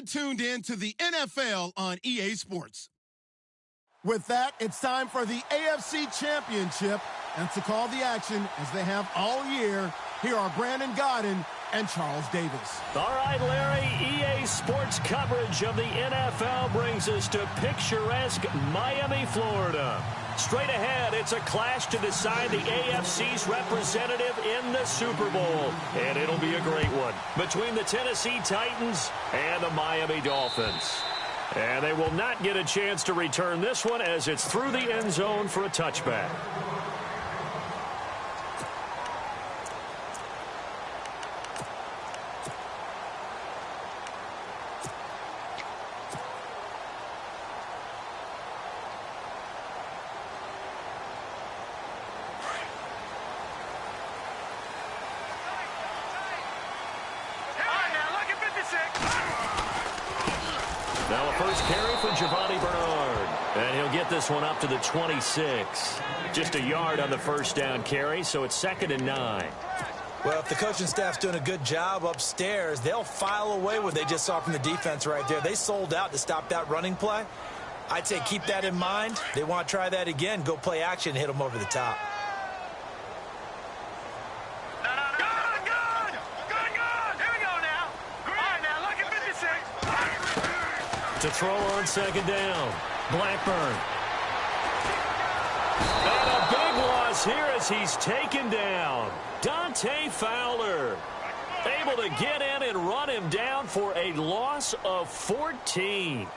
tuned in to the NFL on EA Sports. With that, it's time for the AFC Championship. And to call the action, as they have all year, here are Brandon Godden and Charles Davis. All right, Larry, EA Sports coverage of the NFL brings us to picturesque Miami, Florida. Straight ahead, it's a clash to decide the AFC's representative in the Super Bowl. And it'll be a great one between the Tennessee Titans and the Miami Dolphins. And they will not get a chance to return this one as it's through the end zone for a touchback. Now a first carry for Giovanni Bernard. And he'll get this one up to the 26. Just a yard on the first down carry, so it's 2nd and 9. Well, if the coaching staff's doing a good job upstairs, they'll file away what they just saw from the defense right there. They sold out to stop that running play. I'd say keep that in mind. They want to try that again. Go play action and hit them over the top. To throw on 2nd down. Blackburn. And a big loss here as he's taken down. Dante Fowler able to get in and run him down for a loss of 14.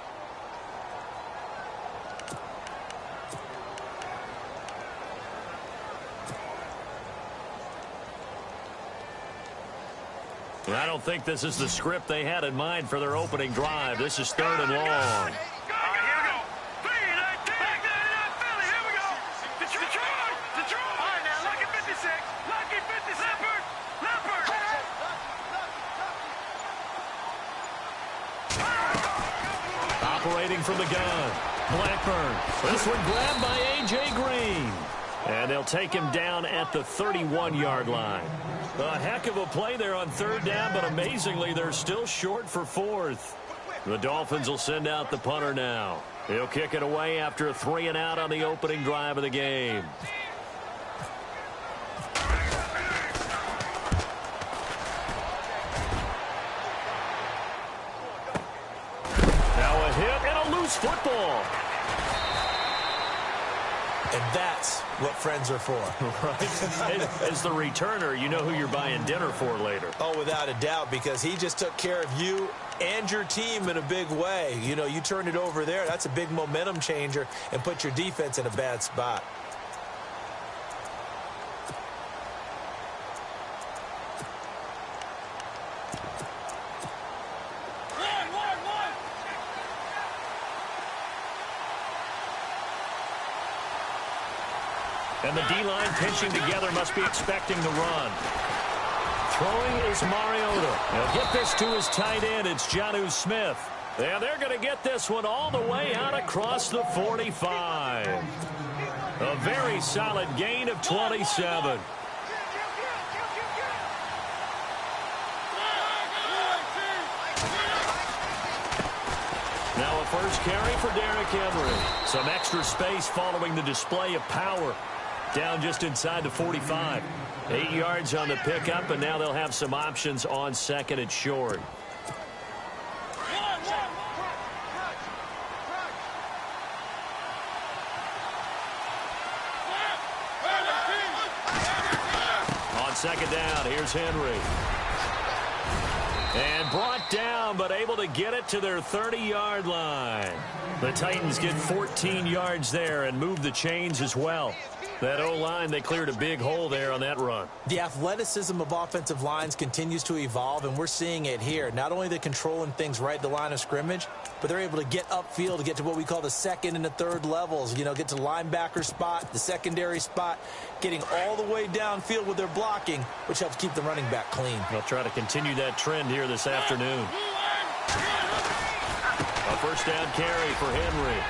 I don't think this is the script they had in mind for their opening drive. This is 3rd and long. Operating from the gun. Blackburn. This one grabbed by A.J. Green. And they'll take him down at the 31-yard line. A heck of a play there on 3rd down, but amazingly, they're still short for 4th. The Dolphins will send out the punter now. He'll kick it away after a 3-and-out on the opening drive of the game. Now a hit and a loose football. And that's what friends are for. Right. As the returner, you know who you're buying dinner for later. Oh, without a doubt, because he just took care of you and your team in a big way. You know, you turned it over there. That's a big momentum changer and put your defense in a bad spot. And the D-line pinching together must be expecting the run. Throwing is Mariota. He'll get this to his tight end. It's Jonnu Smith. And they're going to get this one all the way out across the 45. A very solid gain of 27. Now a first carry for Derrick Henry. Some extra space following the display of power. Down just inside the 45. 8 yards on the pickup, and now they'll have some options on 2nd and short. On 2nd down, here's Henry. And brought down, but able to get it to their 30-yard line. The Titans get 14 yards there and move the chains as well. That O-line, they cleared a big hole there on that run. The athleticism of offensive lines continues to evolve, and we're seeing it here. Not only they're controlling things right at the line of scrimmage, but they're able to get upfield to get to what we call the 2nd and the 3rd levels. You know, get to the linebacker spot, the secondary spot, getting all the way downfield with their blocking, which helps keep the running back clean. They'll try to continue that trend here this afternoon. A first down carry for Henry.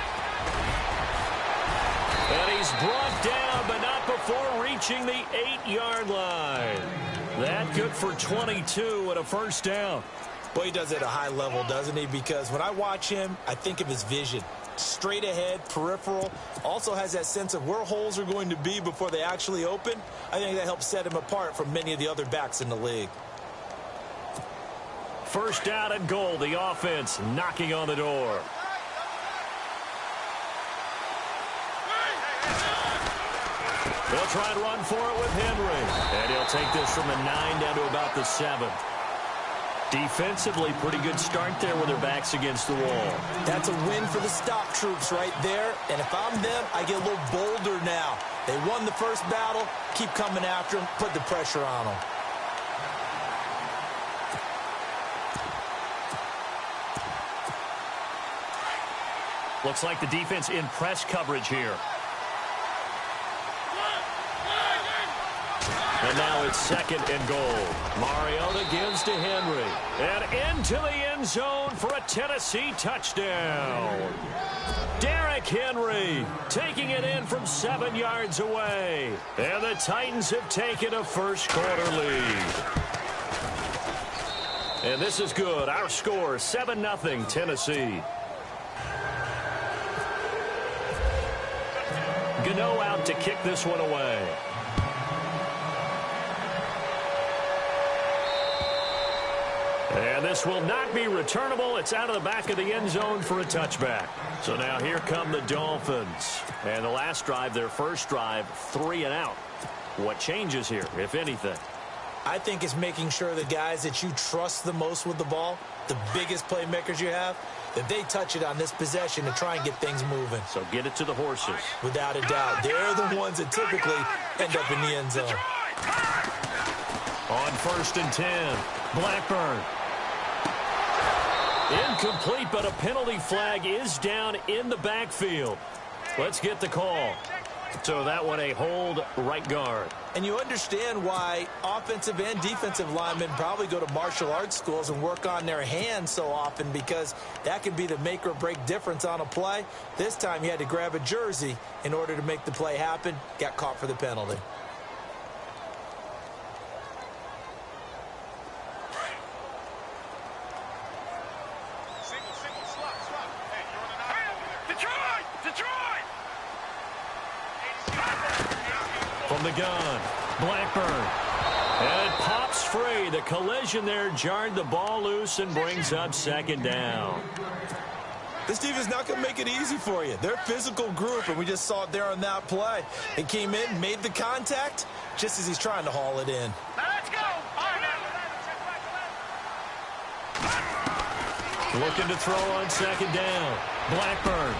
And he's brought down, but not before reaching the 8-yard line. That good for 22 and a first down. Well, he does it at a high level, doesn't he? Because when I watch him, I think of his vision. Straight ahead, peripheral, also has that sense of where holes are going to be before they actually open. I think that helps set him apart from many of the other backs in the league. First down and goal, the offense knocking on the door. They'll try and run for it with Henry. And he'll take this from the 9 down to about the 7. Defensively, pretty good start there with their backs against the wall. That's a win for the stop troops right there. And if I'm them, I get a little bolder now. They won the first battle. Keep coming after them. Put the pressure on them. Looks like the defense in press coverage here. And now it's second and goal. Mariota gives to Henry. And into the end zone for a Tennessee touchdown. Derrick Henry taking it in from 7 yards away. And the Titans have taken a first quarter lead. And this is good. Our score, 7-0 Tennessee. Gano out to kick this one away. And this will not be returnable. It's out of the back of the end zone for a touchback. So now here come the Dolphins. And the last drive, their first drive, 3 and out. What changes here, if anything? I think it's making sure the guys that you trust the most with the ball, the biggest playmakers you have, that they touch it on this possession to try and get things moving. So get it to the horses. Without a doubt. They're the ones that typically end up in the end zone. On 1st and 10, Blackburn. Incomplete, but a penalty flag is down in the backfield. Let's get the call. So that one a hold, right guard. And you understand why offensive and defensive linemen probably go to martial arts schools and work on their hands so often, because that can be the make or break difference on a play. This time he had to grab a jersey in order to make the play happen. Got caught for the penalty. From the gun, Blackburn. And it pops free. The collision there jarred the ball loose and brings up second down. This defense is not going to make it easy for you. They're a physical group, and we just saw it there on that play. He came in, made the contact, just as he's trying to haul it in. Let's go. Looking to throw on second down. Blackburn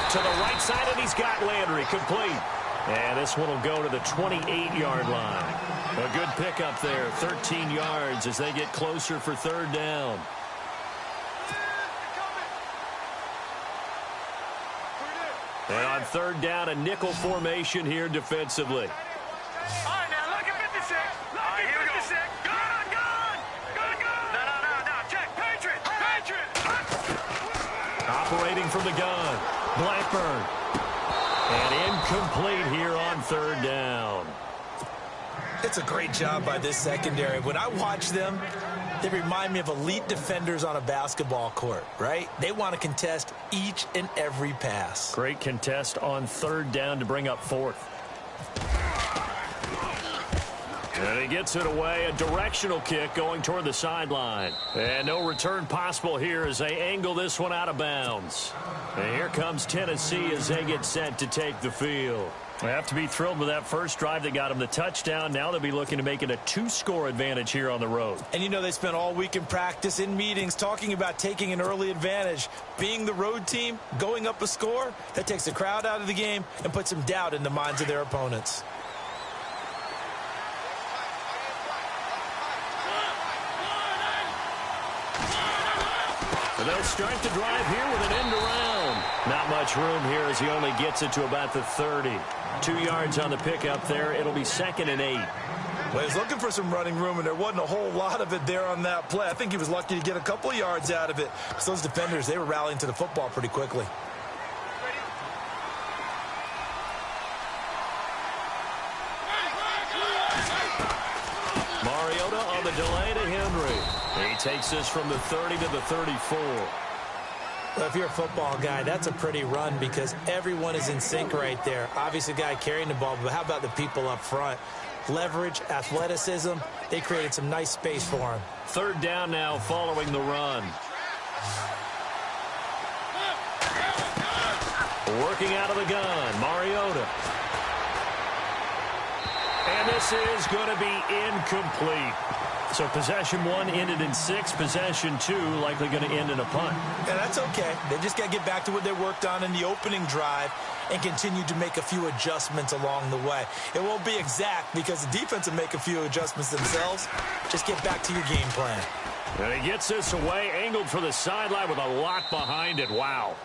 to the right side, and he's got Landry complete. And this one will go to the 28-yard line. A good pickup there, 13 yards as they get closer for third down. And on third down, a nickel formation here defensively. All right, now look at 56. Look at 56. Gun. No. Check. Patriot. Operating from the gun. Blackburn. And incomplete here on third down. It's a great job by this secondary. When I watch them, they remind me of elite defenders on a basketball court, right? They want to contest each and every pass. Great contest on third down to bring up fourth. And he gets it away, a directional kick going toward the sideline. And no return possible here as they angle this one out of bounds. And here comes Tennessee as they get set to take the field. They have to be thrilled with that first drive that got them the touchdown. Now they'll be looking to make it a 2-score advantage here on the road. And you know they spent all week in practice, in meetings, talking about taking an early advantage. Being the road team, going up a score, that takes the crowd out of the game and puts some doubt in the minds of their opponents. And they'll start the drive here with an end around. Not much room here as he only gets it to about the 30. 2 yards on the pickup there. It'll be 2nd and 8. Well, he's looking for some running room, and there wasn't a whole lot of it there on that play. I think he was lucky to get a couple of yards out of it. Because those defenders, they were rallying to the football pretty quickly. Mariota on the a delay to Henry. He takes this from the 30 to the 34. Well, if you're a football guy, that's a pretty run because everyone is in sync right there. Obviously, the guy carrying the ball, but how about the people up front? Leverage, athleticism, they created some nice space for him. Third down now following the run. Working out of the gun, Mariota. And this is going to be incomplete. So possession 1 ended in 6. Possession 2 likely going to end in a punt. Yeah, that's okay. They just got to get back to what they worked on in the opening drive and continue to make a few adjustments along the way. It won't be exact because the defense will make a few adjustments themselves. Just get back to your game plan. And he gets this away, angled for the sideline with a lot behind it. Wow.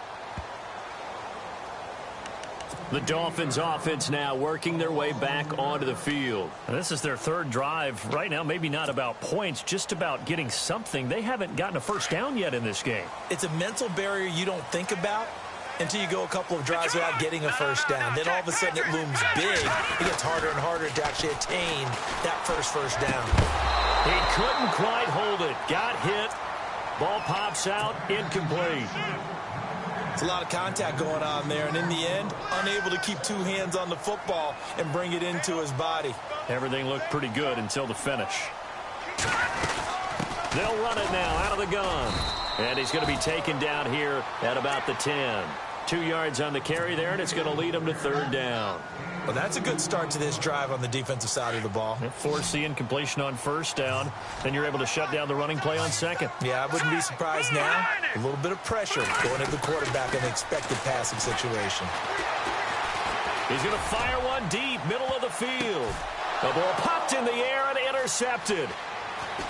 The Dolphins offense now working their way back onto the field. And this is their third drive right now, maybe not about points, just about getting something. They haven't gotten a first down yet in this game. It's a mental barrier you don't think about until you go a couple of drives without getting a first down. Then all of a sudden it looms big. It gets harder and harder to actually attain that first down. He couldn't quite hold it. Got hit. Ball pops out. Incomplete. It's a lot of contact going on there, and in the end, unable to keep 2 hands on the football and bring it into his body. Everything looked pretty good until the finish. They'll run it now out of the gun. And he's going to be taken down here at about the 10. 2 yards on the carry there, and it's going to lead him to third down. Well, that's a good start to this drive on the defensive side of the ball. Force the incompletion on first down. Then you're able to shut down the running play on second. Yeah, I wouldn't be surprised now. A little bit of pressure going at the quarterback in an expected passing situation. He's going to fire one deep, middle of the field. The ball popped in the air and intercepted.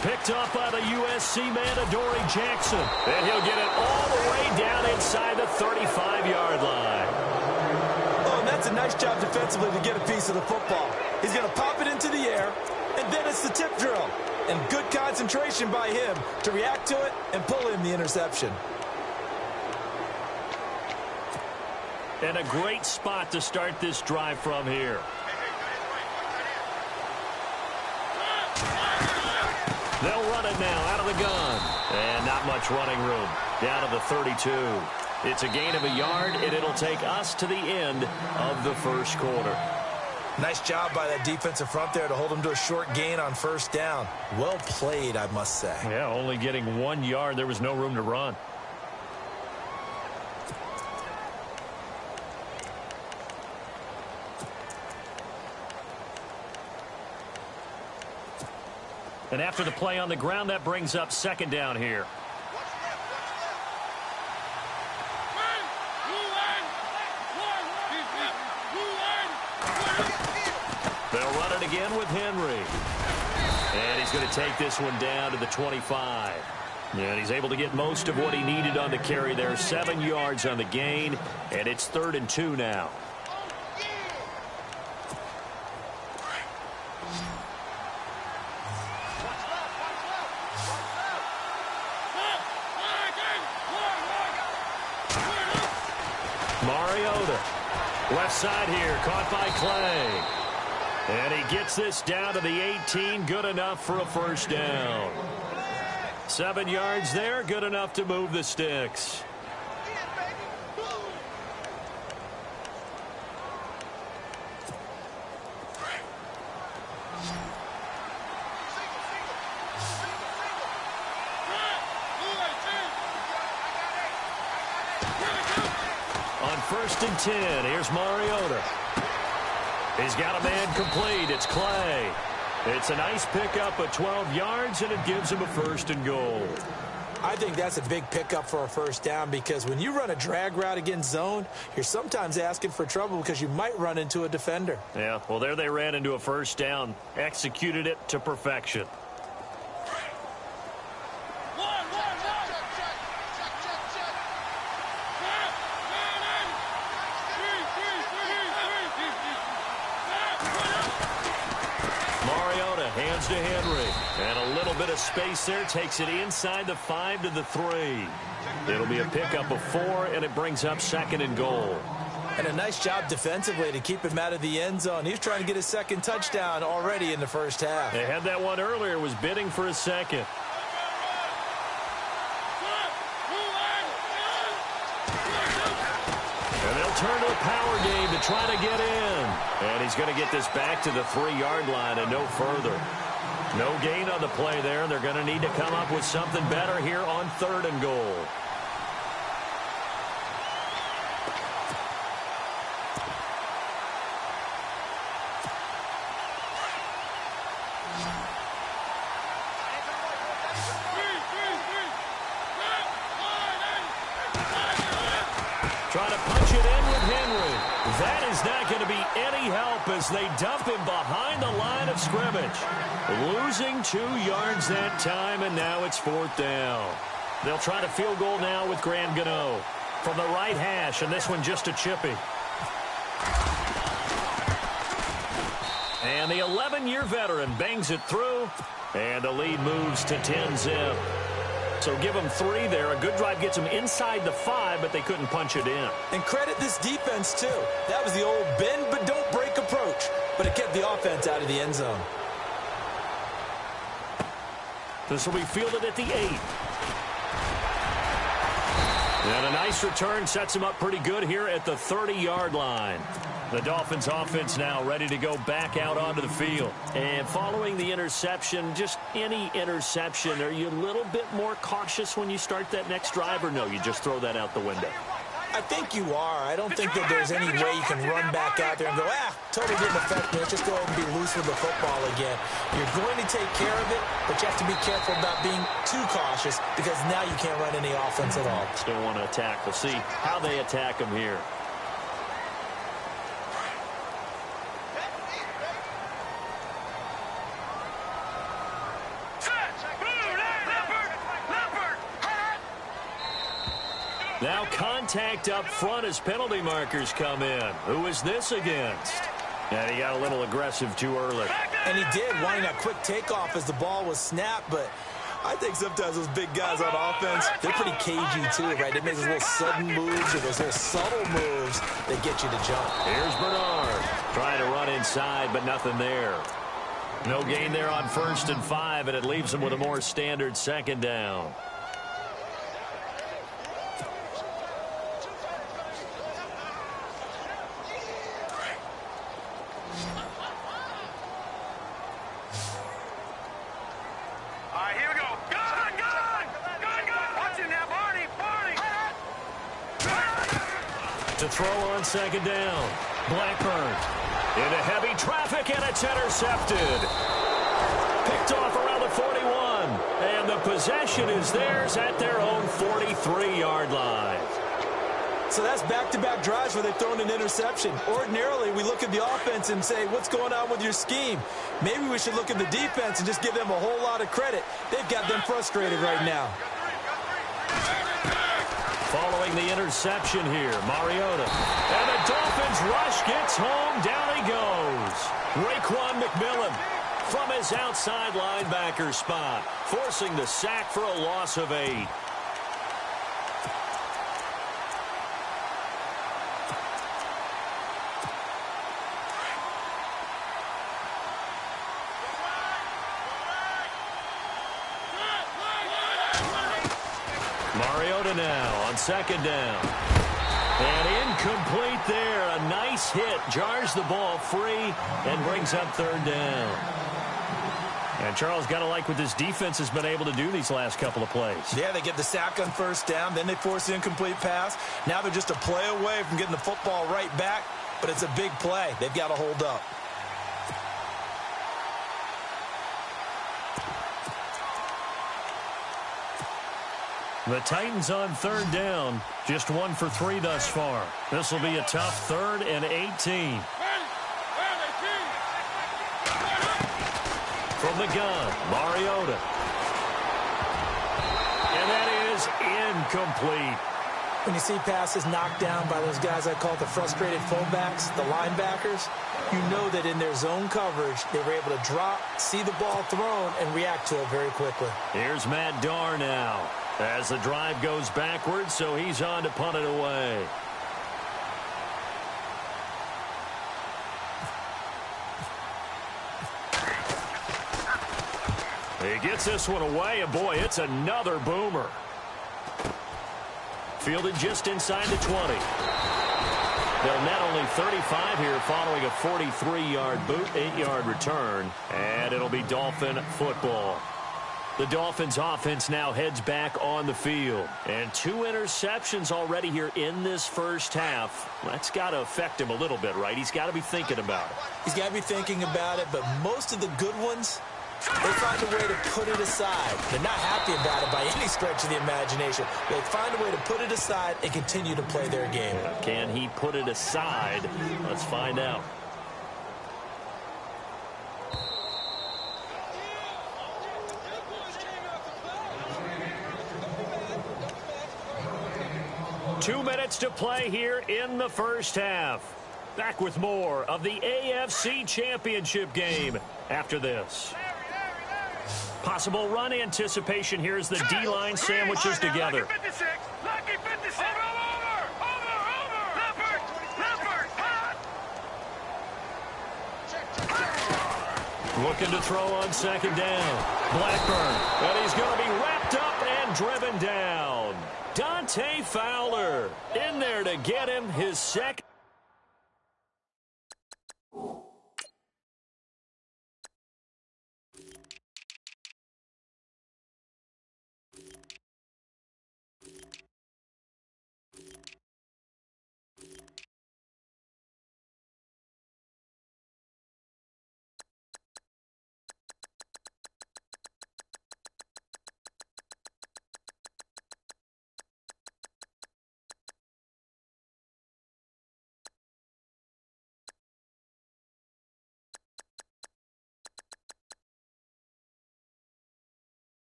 Picked up by the USC man, Adoree Jackson. And he'll get it all the way down inside the 35-yard line. Oh, and that's a nice job defensively to get a piece of the football. He's going to pop it into the air, and then it's the tip drill. And good concentration by him to react to it and pull in the interception. And a great spot to start this drive from here. They'll run it now out of the gun. And not much running room. Down to the 32. It's a gain of a yard, and it'll take us to the end of the first quarter. Nice job by that defensive front there to hold him to a short gain on first down. Well played, I must say. Yeah, only getting 1 yard. There was no room to run. And after the play on the ground, that brings up second down here. They'll run it again with Henry. And he's going to take this one down to the 25. And he's able to get most of what he needed on the carry there. 7 yards on the gain, and it's 3rd and 2 now. Mariota, left side here, caught by Clay. And he gets this down to the 18, good enough for a first down. 7 yards there, good enough to move the sticks. On 1st and 10, here's Mariota. He's got a man complete. It's Clay. It's a nice pickup of 12 yards, and it gives him a 1st and goal. I think that's a big pickup for a first down because when you run a drag route against zone, you're sometimes asking for trouble because you might run into a defender. Yeah, well, there they ran into a first down, executed it to perfection. Hands to Henry. And a little bit of space there. Takes it inside the 5 to the 3. It'll be a pickup of 4, and it brings up 2nd and goal. And a nice job defensively to keep him out of the end zone. He's trying to get his second touchdown already in the first half. They had that one earlier, was bidding for a second. And they'll turn to a power game to try to get in. And he's going to get this back to the 3-yard line and no further. No gain on the play there. They're going to need to come up with something better here on 3rd and goal. Trying to punch it in with Henry. That is not going to be any help as they dump him behind the line of scrimmage. Losing 2 yards that time, and now it's 4th down. They'll try to field goal now with Graham Gano from the right hash, and this one just a chippy. And the 11-year veteran bangs it through, and the lead moves to 10-zip. So give them 3 there. A good drive gets them inside the 5, but they couldn't punch it in. And credit this defense, too. That was the old bend but don't break approach, but it kept the offense out of the end zone. This will be fielded at the 8. And a nice return sets him up pretty good here at the 30-yard line. The Dolphins offense now ready to go back out onto the field. And following the interception, just any interception, are you a little bit more cautious when you start that next drive, or no, you just throw that out the window? I think you are. I don't think that there's any way you can run back out there and go, totally didn't affect me. Let's just go ahead and be loose with the football again. You're going to take care of it, but you have to be careful about being too cautious because now you can't run any offense at all. Still want to attack. We'll see how they attack him here. Now contact up front as penalty markers come in. Who is this against? And he got a little aggressive too early. And he did, wanting that quick takeoff as the ball was snapped, but I think sometimes those big guys on offense, they're pretty cagey too, right? They make those little sudden moves or those little subtle moves that get you to jump. Here's Bernard trying to run inside, but nothing there. No gain there on 1st and 5, and it leaves them with a more standard 2nd down. To throw on 2nd down. Blackburn into heavy traffic, and it's intercepted. Picked off around the 41. And the possession is theirs at their own 43-yard line. So that's back-to-back drives where they've thrown an interception. Ordinarily, we look at the offense and say, what's going on with your scheme? Maybe we should look at the defense and just give them a whole lot of credit. They've got them frustrated right now. Following the interception here, Mariota. And the Dolphins rush gets home. Down he goes. Raekwon McMillan from his outside linebacker spot, forcing the sack for a loss of 8. Mariota now on 2nd down. And incomplete there. A nice hit. Jars the ball free and brings up 3rd down. And Charles, got to like what this defense has been able to do these last couple of plays. Yeah, they get the sack on 1st down. Then they force the incomplete pass. Now they're just a play away from getting the football right back. But it's a big play. They've got to hold up. The Titans on 3rd down, just 1 for 3 thus far. This will be a tough 3rd and 18. From the gun, Mariota. And that is incomplete. When you see passes knocked down by those guys I call the frustrated fullbacks, the linebackers, you know that in their zone coverage, they were able to drop, see the ball thrown, and react to it very quickly. Here's Matt Darr now as the drive goes backwards, so he's on to punt it away. He gets this one away, and boy, it's another boomer. Fielded just inside the 20. They'll net only 35 here following a 43-yard boot, 8-yard return, and it'll be Dolphin football. The Dolphins offense now heads back on the field. And 2 interceptions already here in this first half. That's got to affect him a little bit, right? He's got to be thinking about it. He's got to be thinking about it, but most of the good ones, they find a way to put it aside. They're not happy about it by any stretch of the imagination. They find a way to put it aside and continue to play their game. Can he put it aside? Let's find out. Two minutes to play here in the first half. Back with more of the AFC Championship game after this. Possible run anticipation here as the D-line sandwiches together. Lucky 56. Lucky 56. Over. Looking to throw on second down. Blackburn. And he's going to be wrapped up and driven down. Dante Fowler in there to get him his second.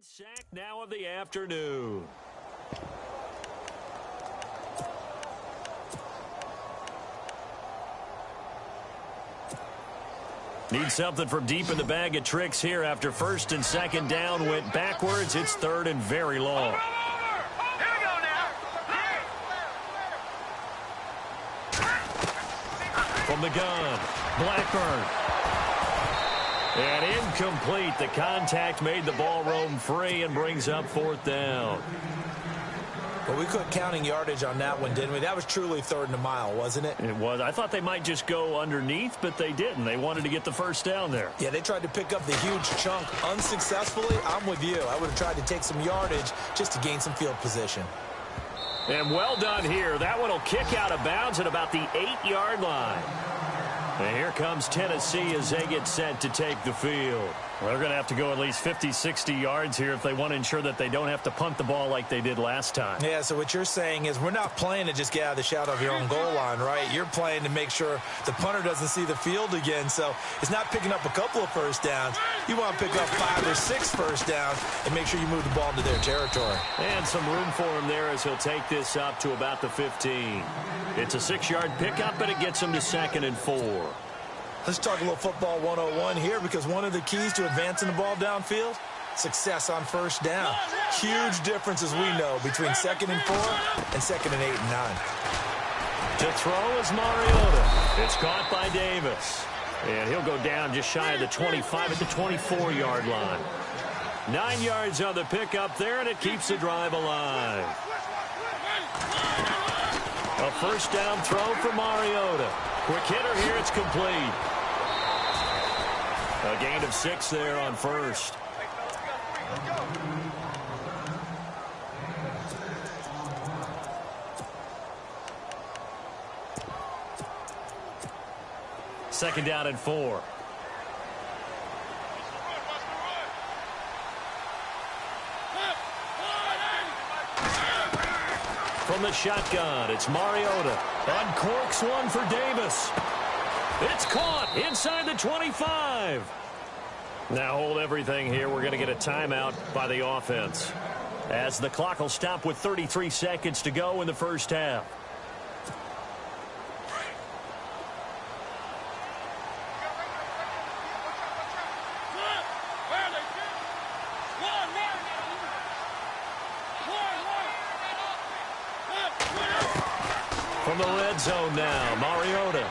Sack now of the afternoon. Need something from deep in the bag of tricks here after first and second down went backwards. It's third and very long. Here we go now. From the gun, Blackburn. And incomplete. The contact made the ball roam free and brings up fourth down. Well, we quit counting yardage on that one, didn't we? That was truly third and a mile, wasn't it? It was. I thought they might just go underneath, but they didn't. They wanted to get the first down there. Yeah, they tried to pick up the huge chunk unsuccessfully. I'm with you. I would have tried to take some yardage just to gain some field position. And well done here. That one will kick out of bounds at about the 8-yard line. And here comes Tennessee as they get set to take the field. Well, they're going to have to go at least 50, 60 yards here if they want to ensure that they don't have to punt the ball like they did last time. Yeah, so what you're saying is we're not playing to just get out of the shadow of your own goal line, right? You're playing to make sure the punter doesn't see the field again. So it's not picking up a couple of first downs. You want to pick up 5 or 6 first downs and make sure you move the ball into their territory. And some room for him there as he'll take this up to about the 15. It's a 6-yard pickup, but it gets him to 2nd and 4. Let's talk a little football 101 here, because one of the keys to advancing the ball downfield, success on first down. Huge difference, as we know, between 2nd and 4 and 2nd and 8 and 9. To throw is Mariota. It's caught by Davis. And he'll go down just shy of the 25 at the 24-yard line. 9 yards on the pickup there, and it keeps the drive alive. A first down throw for Mariota. Quick hitter here, it's complete. A gain of 6 there on first. Second down and 4. From the shotgun, it's Mariota. Uncorks one for Davis. It's caught inside the 25. Now hold everything here. We're going to get a timeout by the offense, as the clock will stop with 33 seconds to go in the first half. From the red zone now, Mariota.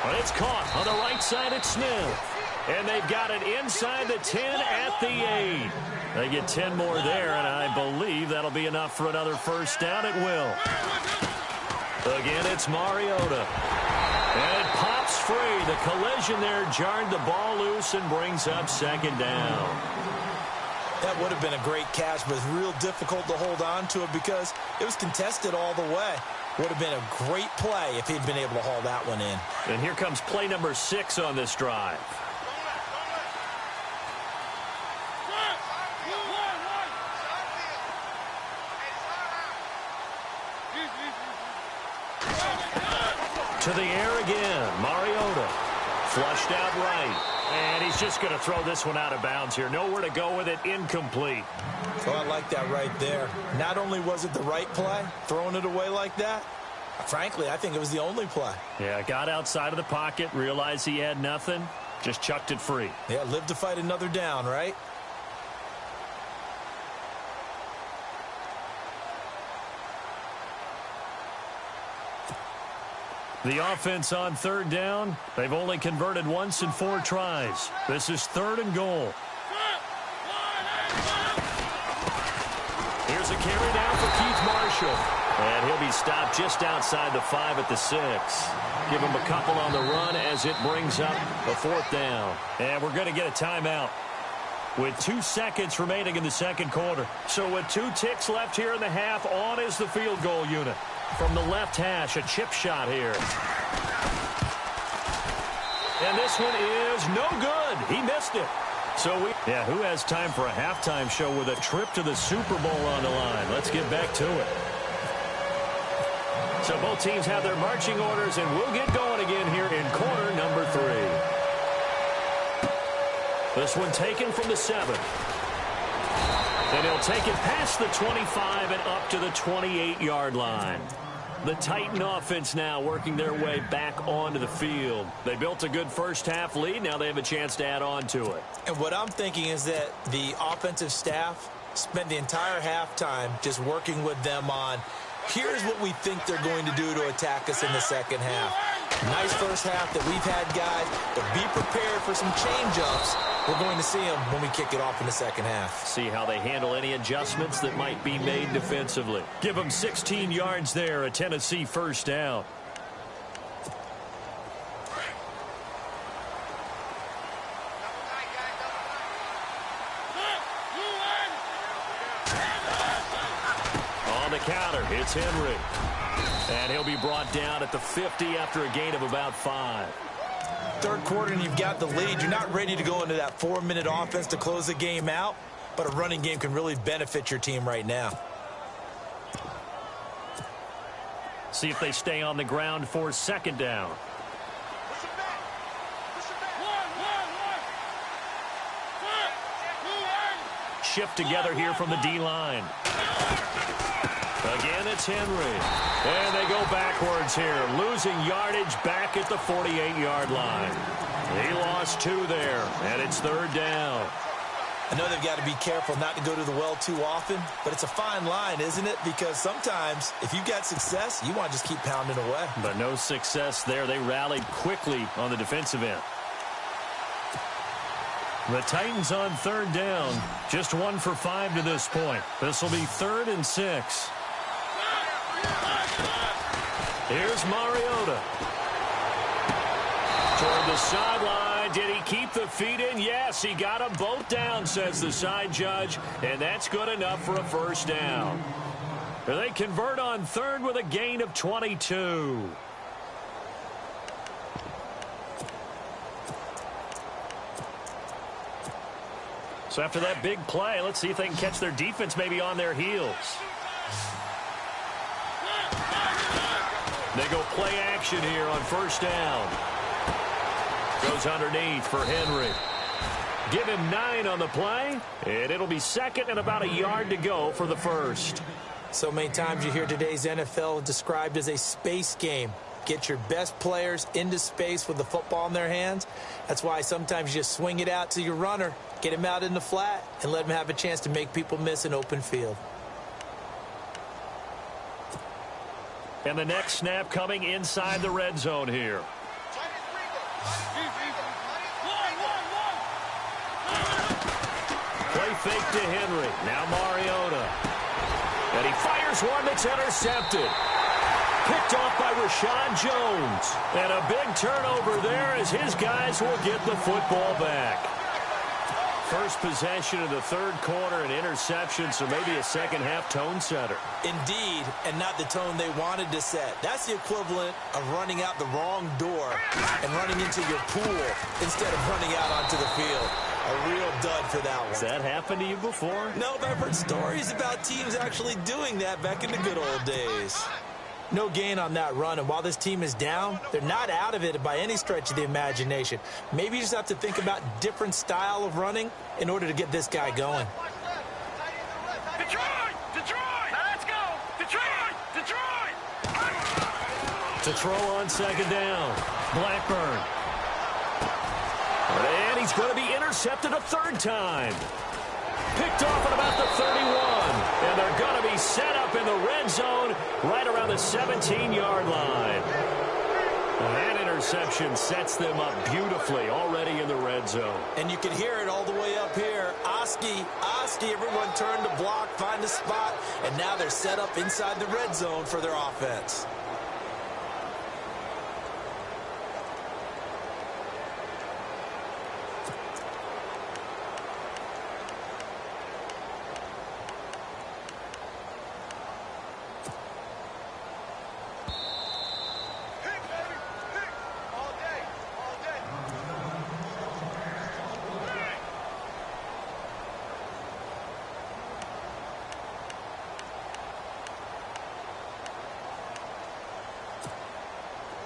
But it's caught on the right side at Smith. And they've got it inside the 10 at the 8. They get 10 more there, and I believe that'll be enough for another first down. It will. Again, it's Mariota. And it pops free. The collision there jarred the ball loose and brings up second down. That would have been a great catch, but it's real difficult to hold on to it because it was contested all the way. Would have been a great play if he'd been able to haul that one in. And here comes play number 6 on this drive. To the air again, Mariota. Flushed out right. And he's just going to throw this one out of bounds here. Nowhere to go with it, incomplete. Oh, I like that right there. Not only was it the right play, throwing it away like that, frankly, I think it was the only play. Yeah, got outside of the pocket, realized he had nothing, just chucked it free. Yeah, live to fight another down, right? The offense on third down. They've only converted once in 4 tries. This is 3rd and goal. Here's a carry down for Keith Marshall. And he'll be stopped just outside the 5 at the 6. Give him a couple on the run as it brings up a 4th down. And we're going to get a timeout with 2 seconds remaining in the second quarter. So with 2 ticks left here in the half, on is the field goal unit. From the left hash, a chip shot here. And this one is no good. He missed it. So who has time for a halftime show with a trip to the Super Bowl on the line? Let's get back to it. So both teams have their marching orders, and we'll get going again here in quarter number 3. This one taken from the 7. And he'll take it past the 25 and up to the 28-yard line. The Titan offense now working their way back onto the field. They built a good first half lead. Now they have a chance to add on to it. And what I'm thinking is that the offensive staff spent the entire halftime just working with them on, here's what we think they're going to do to attack us in the second half. Nice first half that we've had, guys, but be prepared for some change-ups. We're going to see them when we kick it off in the second half. See how they handle any adjustments that might be made defensively. Give them 16 yards there, a Tennessee first down. On the counter, it's Henry. And he'll be brought down at the 50 after a gain of about 5. Third quarter and you've got the lead. You're not ready to go into that 4-minute offense to close the game out, but a running game can really benefit your team right now. See if they stay on the ground for second down. Shift together here from the D-line. Again, it's Henry. And they go backwards here, losing yardage back at the 48-yard line. He lost 2 there, and it's third down. I know they've got to be careful not to go to the well too often, but it's a fine line, isn't it? Because sometimes, if you've got success, you want to just keep pounding away. But no success there. They rallied quickly on the defensive end. The Titans on third down, just 1 for 5 to this point. This will be 3rd and 6. Here's Mariota. Toward the sideline. Did he keep the feet in? Yes, he got them both down, says the side judge. And that's good enough for a first down. They convert on third with a gain of 22. So after that big play, let's see if they can catch their defense maybe on their heels. They go play action. action here on first down. Goes underneath for Henry. Give him 9 on the play, and it'll be second and about a yard to go for the first. So many times you hear today's NFL described as a space game. Get your best players into space with the football in their hands. That's why sometimes you just swing it out to your runner, get him out in the flat, and let him have a chance to make people miss an open field. And the next snap coming inside the red zone here. Play fake to Henry. Now Mariota. And he fires one that's intercepted. Picked off by Rashad Jones. And a big turnover there as his guys will get the football back. First possession of the third quarter, an interception, so maybe a second-half tone setter. Indeed, and not the tone they wanted to set. That's the equivalent of running out the wrong door and running into your pool instead of running out onto the field. A real dud for that one. Has that happened to you before? No, but I've heard stories about teams actually doing that back in the good old days. No gain on that run, and while this team is down, they're not out of it by any stretch of the imagination. Maybe you just have to think about different style of running in order to get this guy going. Detroit! Detroit! Now let's go! Detroit! Detroit! To throw on second down. Blackburn. And he's going to be intercepted a third time. Picked off at about the 31. And they're going to be set up in the red zone right around the 17-yard line. That interception sets them up beautifully already in the red zone. And you can hear it all the way up here. Oski, everyone turned to block, find a spot, and now they're set up inside the red zone for their offense.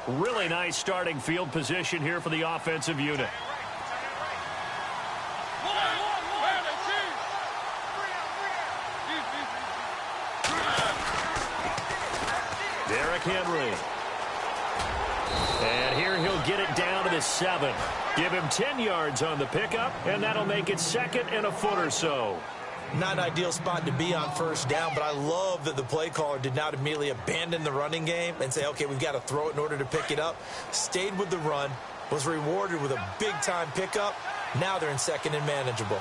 Really nice starting field position here for the offensive unit. Derrick Henry. And here he'll get it down to the 7. Give him 10 yards on the pickup, and that'll make it second and a foot or so. Not an ideal spot to be on first down, but I love that the play caller did not immediately abandon the running game and say, okay, we've got to throw it in order to pick it up. Stayed with the run, was rewarded with a big-time pickup. Now they're in second and manageable.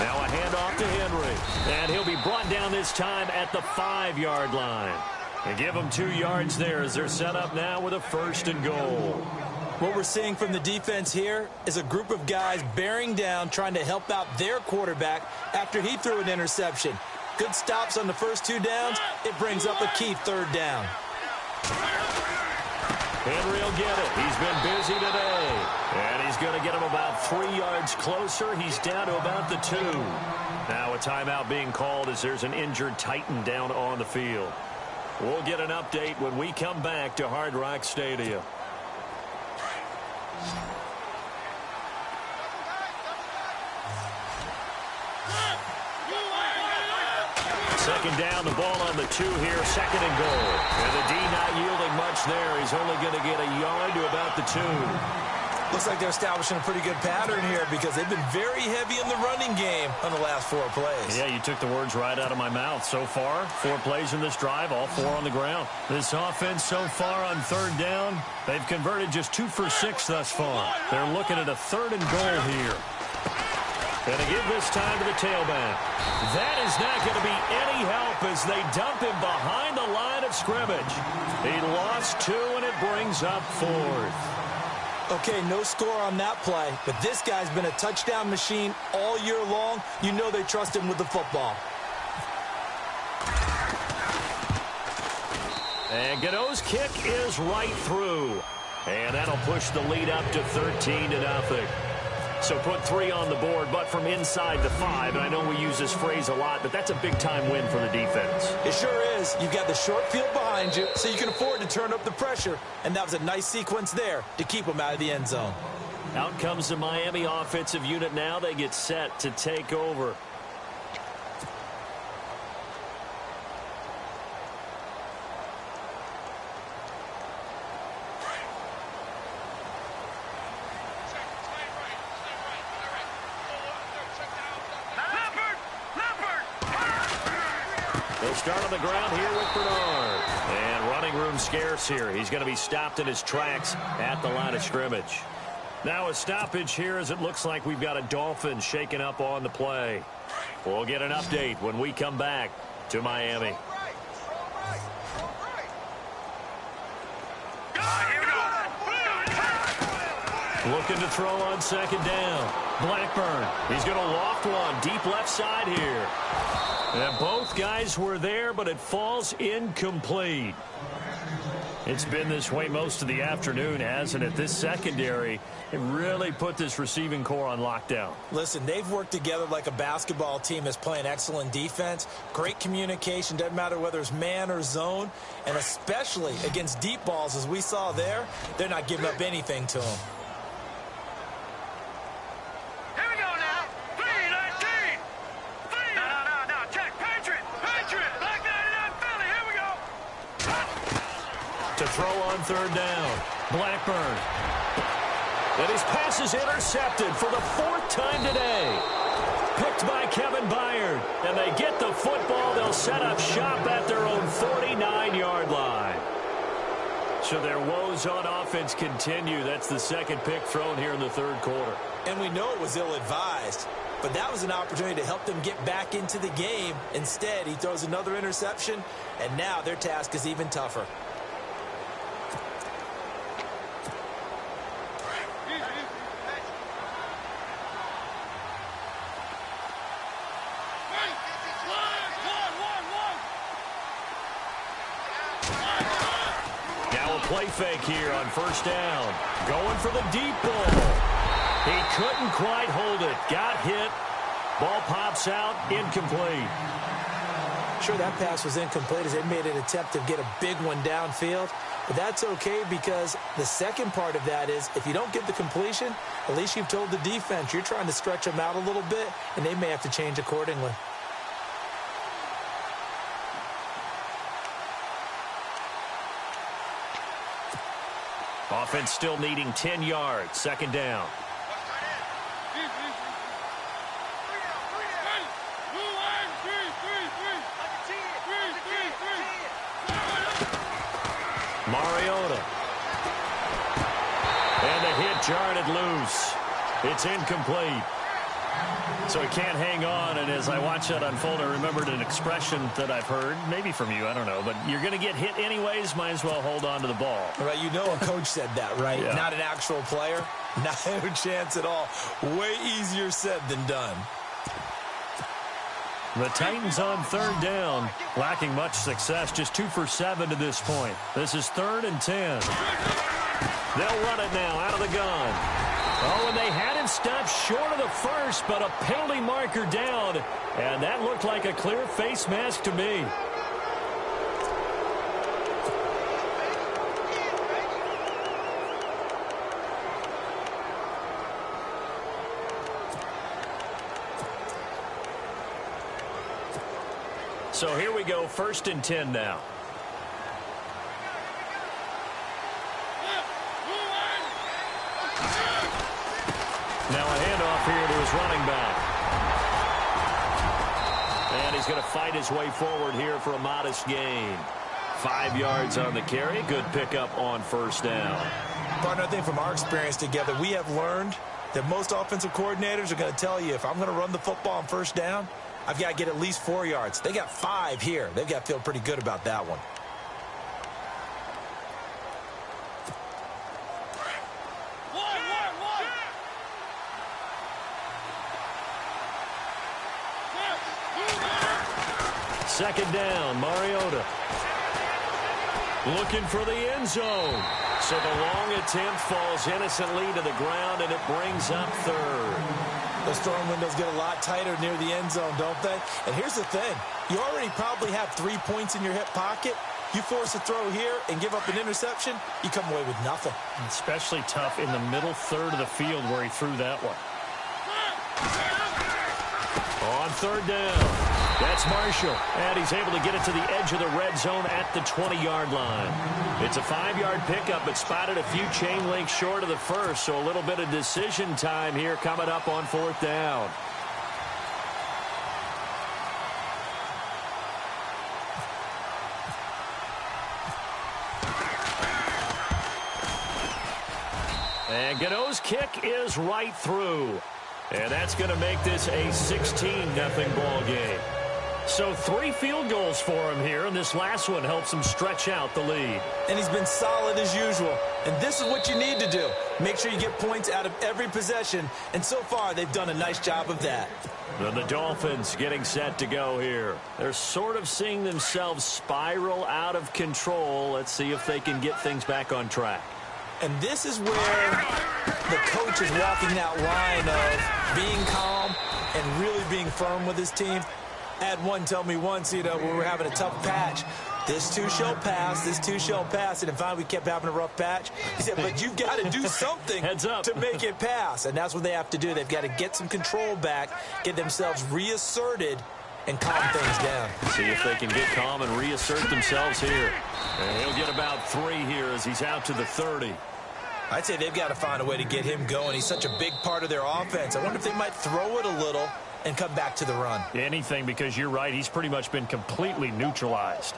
Now a handoff to Henry, and he'll be brought down this time at the 5-yard line. And give them 2 yards there as they're set up now with a first and goal. What we're seeing from the defense here is a group of guys bearing down, trying to help out their quarterback after he threw an interception. Good stops on the first 2 downs. It brings up a key third down. Henry will get it. He's been busy today. And he's going to get him about 3 yards closer. He's down to about the 2. Now a timeout being called as there's an injured Titan down on the field. We'll get an update when we come back to Hard Rock Stadium. Second down, the ball on the 2 here, second and goal. And the D not yielding much there. He's only going to get a yard to about the 2. Looks like they're establishing a pretty good pattern here because they've been very heavy in the running game on the last 4 plays. Yeah, you took the words right out of my mouth. So far, 4 plays in this drive, all 4 on the ground. This offense so far on third down, they've converted just 2 for 6 thus far. They're looking at a third and goal here. And to give this time to the tailback. That is not going to be any help as they dump him behind the line of scrimmage. He lost 2, and it brings up 4th. Okay, no score on that play, but this guy's been a touchdown machine all year long. You know they trust him with the football. And Godot's kick is right through. And that'll push the lead up to 13-0. So put 3 on the board, but from inside the 5. And I know we use this phrase a lot, but that's a big-time win for the defense. It sure is. You've got the short field behind you, so you can afford to turn up the pressure. And that was a nice sequence there to keep them out of the end zone. Out comes the Miami offensive unit now. They get set to take over. They'll start on the ground here with Bernard. And running room scarce here. He's going to be stopped in his tracks at the line of scrimmage. Now a stoppage here as it looks like we've got a Dolphins shaking up on the play. We'll get an update when we come back to Miami. Looking to throw on second down. Blackburn. He's going to loft one deep left side here. And both guys were there, but it falls incomplete. It's been this way most of the afternoon, hasn't it? This secondary, it really put this receiving core on lockdown. Listen, they've worked together like a basketball team that's playing excellent defense. Great communication, doesn't matter whether it's man or zone. And especially against deep balls, as we saw there, they're not giving up anything to them. To throw on third down. Blackburn. And his pass is intercepted for the 4th time today. Picked by Kevin Byard. And they get the football. They'll set up shop at their own 49-yard line. So their woes on offense continue. That's the second pick thrown here in the third quarter. And we know it was ill-advised. But that was an opportunity to help them get back into the game. Instead, he throws another interception. And now their task is even tougher. Play fake here on first down. Going for the deep ball. He couldn't quite hold it. Got hit. Ball pops out. Incomplete. Sure, that pass was incomplete as they made an attempt to get a big one downfield. But that's okay because the second part of that is if you don't get the completion, at least you've told the defense you're trying to stretch them out a little bit, and they may have to change accordingly. Offense still needing 10 yards. Second down. Mariota. And the hit jarred it loose. It's incomplete. So he can't hang on, and as I watch that unfold, I remembered an expression that I've heard, maybe from you, I don't know, but you're going to get hit anyways, might as well hold on to the ball. Right, you know a coach said that, right? Yeah. Not an actual player. Not a chance at all. Way easier said than done. The Titans on third down, lacking much success, just 2 for 7 to this point. This is 3rd and 10. They'll run it now out of the gun. Oh, and they had him stopped short of the first, but a penalty marker down. And that looked like a clear face mask to me. So here we go, 1st and 10 now. Now a handoff here to his running back. And he's going to fight his way forward here for a modest gain. 5 yards on the carry. Good pickup on first down. Partner, I think from our experience together, we have learned that most offensive coordinators are going to tell you if I'm going to run the football on first down, I've got to get at least 4 yards. They got 5 here. They've got to feel pretty good about that one. Second down, Mariota. Looking for the end zone. So the long attempt falls innocently to the ground, and it brings up third. Those throwing windows get a lot tighter near the end zone, don't they? And here's the thing. You already probably have 3 points in your hip pocket. You force a throw here and give up an interception, you come away with nothing. Especially tough in the middle third of the field where he threw that one. On third down. That's Marshall, and he's able to get it to the edge of the red zone at the 20-yard line. It's a 5-yard pickup, but spotted a few chain links short of the first, so a little bit of decision time here coming up on fourth down. And Gano's kick is right through. And that's going to make this a 16-0 ball game. So 3 field goals for him here, and this last one helps him stretch out the lead. And he's been solid as usual. And this is what you need to do. Make sure you get points out of every possession. And so far, they've done a nice job of that. And the Dolphins getting set to go here. They're sort of seeing themselves spiral out of control. Let's see if they can get things back on track. And this is where the coach is walking that line of being calm and really being firm with his team. I had one tell me once, we were having a tough patch. This too shall pass, this too shall pass. And finally, we kept having a rough patch. He said, but you've got to do something to make it pass. And that's what they have to do. They've got to get some control back, get themselves reasserted, and calm things down. See if they can get calm and reassert themselves here. And he'll get about 3 here as he's out to the 30. I'd say they've got to find a way to get him going. He's such a big part of their offense. I wonder if they might throw it a little and come back to the run. Anything, because you're right. He's pretty much been completely neutralized.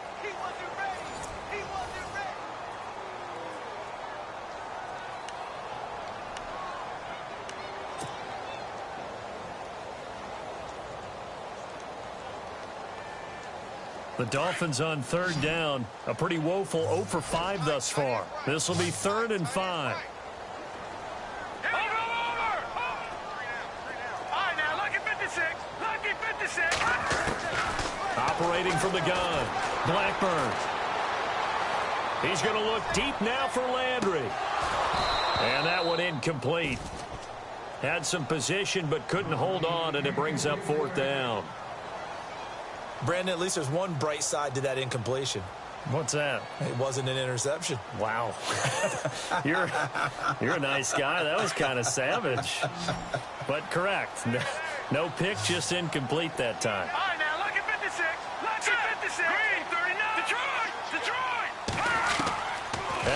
The Dolphins on third down. A pretty woeful 0 for 5 thus far. This will be 3rd and 5. Operating from the gun, Blackburn. He's going to look deep now for Landry. And that one incomplete. Had some position but couldn't hold on, and it brings up 4th down. Brandon, at least there's one bright side to that incompletion. What's that? It wasn't an interception. Wow. You're a nice guy. That was kind of savage. But correct. No pick, just incomplete that time. All right, now look at 56. Look at 56. Green, 39. Detroit.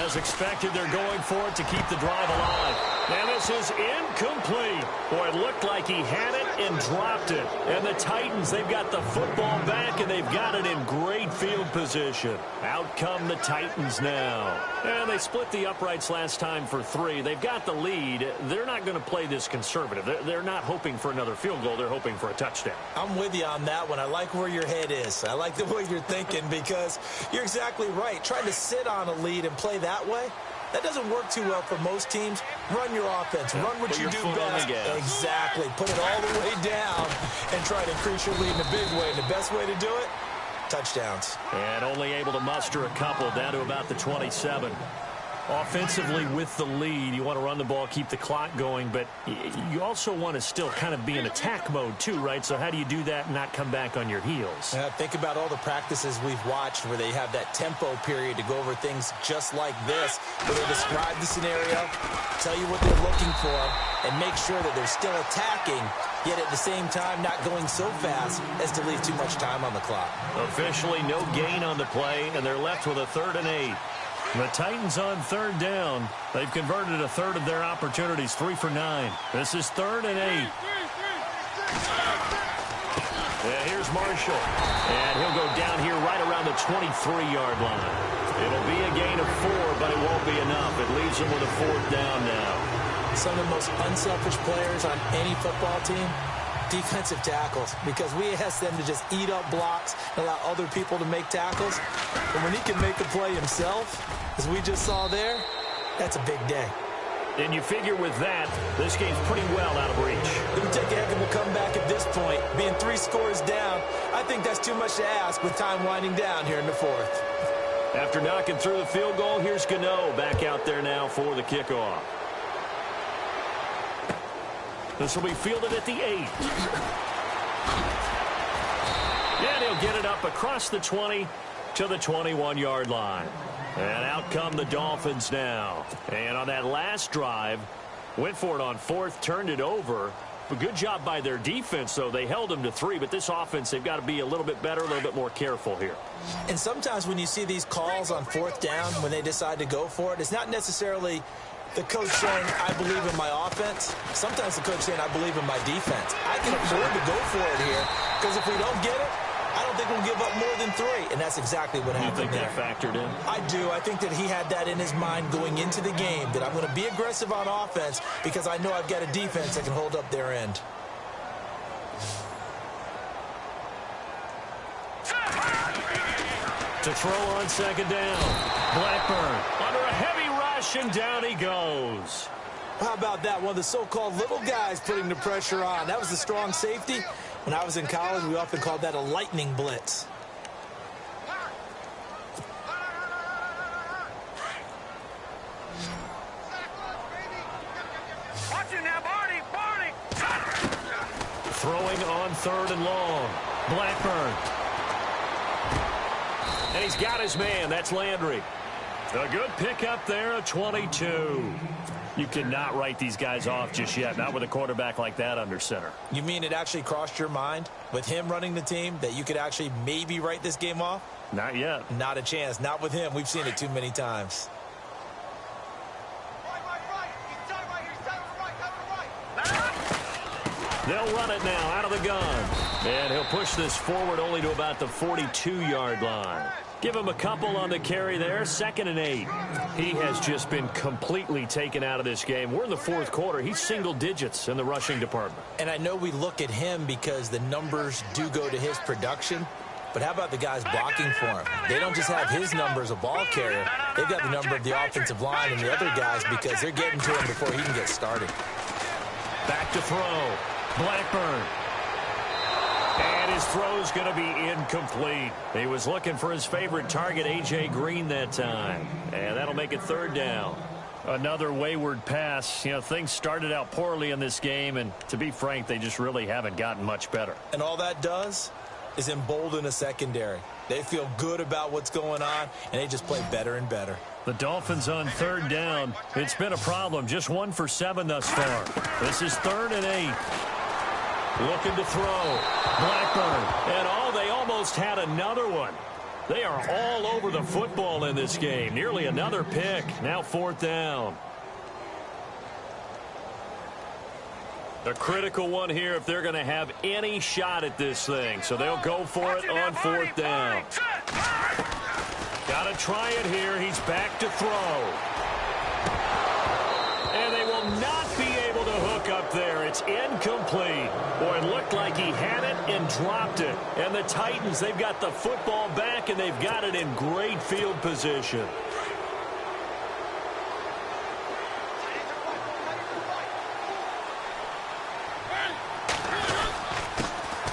As expected, they're going for it to keep the drive alive. And this is incomplete. Boy, it looked like he had it and dropped it. And the Titans, they've got the football back, and they've got it in great field position. Out come the Titans now. And they split the uprights last time for 3. They've got the lead. They're not going to play this conservative. They're not hoping for another field goal. They're hoping for a touchdown. I'm with you on that one. I like where your head is. I like the way you're thinking because you're exactly right. Trying to sit on a lead and play that way, that doesn't work too well for most teams. Run your offense. Run what you do best. Exactly. Put it all the way down and try to increase your lead in a big way. And the best way to do it, touchdowns. And only able to muster a couple down to about the 27. Offensively with the lead, you want to run the ball, keep the clock going, but you also want to still kind of be in attack mode too, right? So how do you do that and not come back on your heels? Think about all the practices we've watched where they have that tempo period to go over things just like this, where they describe the scenario, tell you what they're looking for, and make sure that they're still attacking, yet at the same time not going so fast as to leave too much time on the clock. Officially no gain on the play, and they're left with a 3rd and 8. The Titans on third down. They've converted a third of their opportunities, 3 for 9. This is 3rd and 8. Yeah, here's Marshall. And he'll go down here right around the 23-yard line. It'll be a gain of 4, but it won't be enough. It leaves them with a 4th down now. Some of the most unselfish players on any football team, defensive tackles, because we ask them to just eat up blocks and allow other people to make tackles. But when he can make a play himself, as we just saw there, that's a big day. And you figure with that, this game's pretty well out of reach. It would take a heck of a comeback at this point. Being 3 scores down, I think that's too much to ask with time winding down here in the 4th. After knocking through the field goal, here's Gano back out there now for the kickoff. This will be fielded at the 8. And he'll get it up across the 20 to the 21-yard line. And out come the Dolphins now. And on that last drive, went for it on 4th, turned it over. A good job by their defense, though. They held them to 3, but this offense, they've got to be a little bit better, a little bit more careful here. And sometimes when you see these calls on 4th down, when they decide to go for it, it's not necessarily the coach saying, I believe in my offense. Sometimes the coach saying, I believe in my defense. I can afford to go for it here, because if we don't get it, I don't think we'll give up more than 3, and that's exactly what happened there. You think that factored in? I do. I think that he had that in his mind going into the game, that I'm going to be aggressive on offense because I know I've got a defense that can hold up their end. To throw on 2nd down. Blackburn under a heavy rush, and down he goes. How about that? One of the so-called little guys putting the pressure on. That was the strong safety. When I was in college, we often called that a lightning blitz. Watch it now, Barney! Throwing on 3rd and long. Blackburn. And he's got his man. That's Landry. A good pickup there, a 22. You cannot write these guys off just yet, not with a quarterback like that under center. You mean it actually crossed your mind with him running the team that you could actually maybe write this game off? Not yet. Not a chance. Not with him. We've seen it too many times. They'll run it now out of the gun. And he'll push this forward only to about the 42-yard line. Give him a couple on the carry there. 2nd and 8. He has just been completely taken out of this game. We're in the 4th quarter. He's single digits in the rushing department. And I know we look at him because the numbers do go to his production. But how about the guys blocking for him? They don't just have his number as a ball carrier. They've got the number of the offensive line and the other guys because they're getting to him before he can get started. Back to throw. Blackburn. And his throw's going to be incomplete. He was looking for his favorite target, A.J. Green, that time. And that'll make it 3rd down. Another wayward pass. You know, things started out poorly in this game, and to be frank, they just really haven't gotten much better. And all that does is embolden a secondary. They feel good about what's going on, and they just play better and better. The Dolphins on 3rd down. It's been a problem. Just 1 for 7 thus far. This is 3rd and 8. Looking to throw. Blackburn. And they almost had another one. They are all over the football in this game. Nearly another pick. Now 4th down. The critical one here if they're going to have any shot at this thing. So they'll go for it on 4th down. Got to try it here. He's back to throw. And they will not be able to hook up there. It's incomplete. Boy, it looked like he had it and dropped it. And the Titans, they've got the football back, and they've got it in great field position.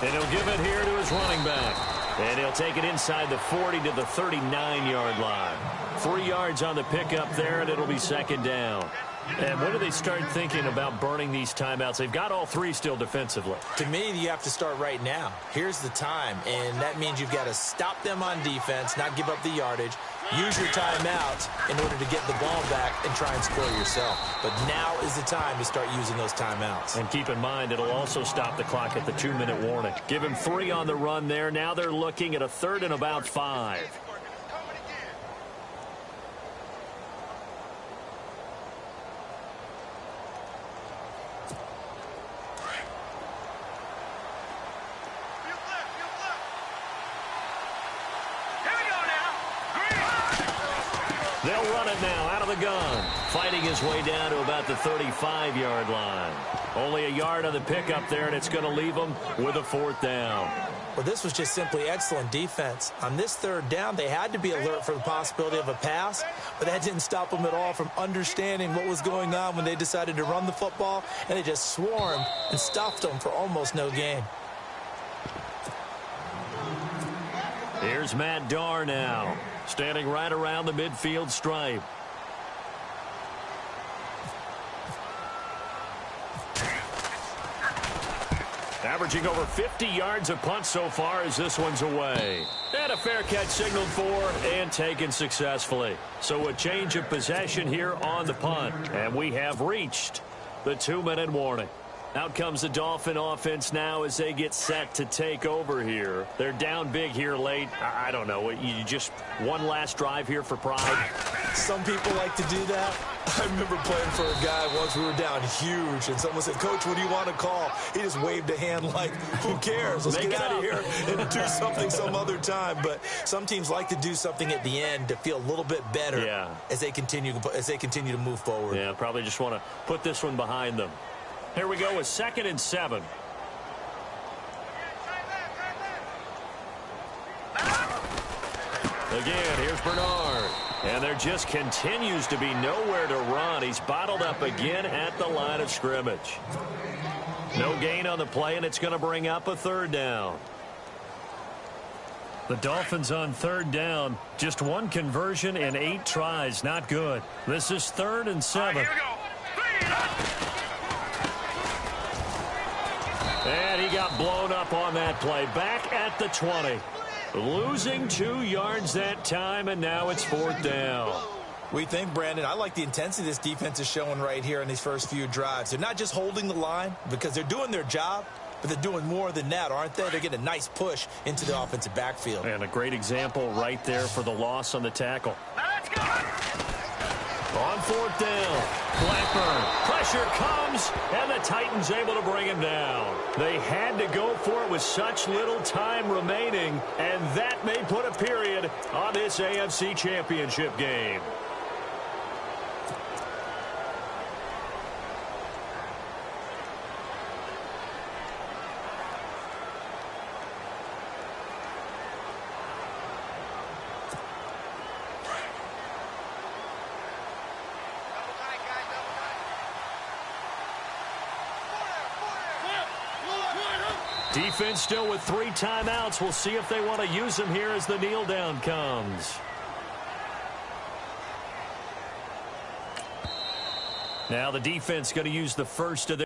And he'll give it here to his running back. And he'll take it inside the 40 to the 39-yard line. 3 yards on the pickup there, and it'll be 2nd down. And when do they start thinking about burning these timeouts? They've got all 3 still defensively. To me, you have to start right now. Here's the time, and that means you've got to stop them on defense, not give up the yardage, use your timeouts in order to get the ball back and try and score yourself. But now is the time to start using those timeouts. And keep in mind, it'll also stop the clock at the 2-minute warning. Give him 3 on the run there. Now they're looking at a 3rd and about 5. They'll run it now out of the gun. Fighting his way down to about the 35-yard line. Only a yard on the pickup there, and it's going to leave them with a 4th down. Well, this was just simply excellent defense. On this 3rd down, they had to be alert for the possibility of a pass, but that didn't stop them at all from understanding what was going on when they decided to run the football, and they just swarmed and stuffed them for almost no gain. Here's Matt Darr now, standing right around the midfield stripe. Averaging over 50 yards a punt so far as this one's away. And a fair catch signaled for and taken successfully. So a change of possession here on the punt. And we have reached the 2-minute warning. Out comes the Dolphin offense now as they get set to take over here. They're down big here late. I don't know. You just one last drive here for pride. Some people like to do that. I remember playing for a guy once. We were down huge, and someone said, "Coach, what do you want to call?" He just waved a hand like, who cares? Let's get out of here and do something some other time. But some teams like to do something at the end to feel a little bit better as they continue to move forward. Yeah, probably just want to put this one behind them. Here we go with 2nd and 7. Again, here's Bernard. And there just continues to be nowhere to run. He's bottled up again at the line of scrimmage. No gain on the play, and it's going to bring up a 3rd down. The Dolphins on 3rd down. Just one conversion in 8 tries. Not good. This is 3rd and 7. Here we go. And he got blown up on that play. Back at the 20. Losing 2 yards that time, and now it's 4th down. We think, Brandon, I like the intensity this defense is showing right here in these first few drives. They're not just holding the line because they're doing their job, but they're doing more than that, aren't they? They're getting a nice push into the offensive backfield. And a great example right there for the loss on the tackle. Now let's go. On 4th down, Blackburn. Pressure comes, and the Titans able to bring him down. They had to go for it with such little time remaining, and that may put a period on this AFC Championship game. Defense still with 3 timeouts. We'll see if they want to use them here as the kneel down comes. Now the defense going to use the first of their.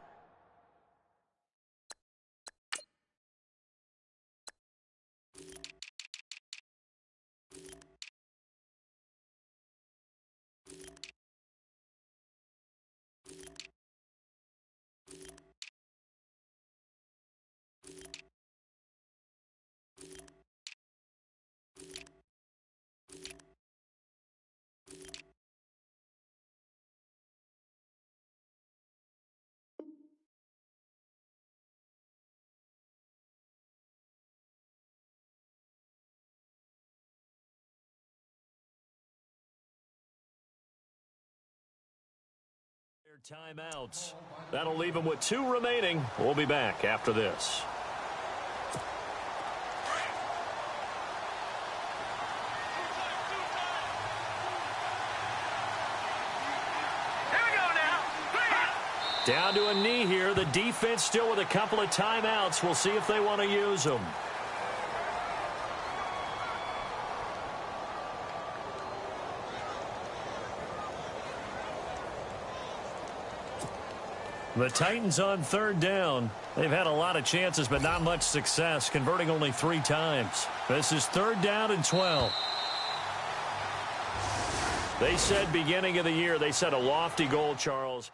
Timeouts. That'll leave them with 2 remaining. We'll be back after this. Here we go now. Down to a knee here. The defense still with a couple of timeouts. We'll see if they want to use them. The Titans on 3rd down. They've had a lot of chances, but not much success, converting only 3 times. This is 3rd down and 12. They said beginning of the year, they set a lofty goal, Charles.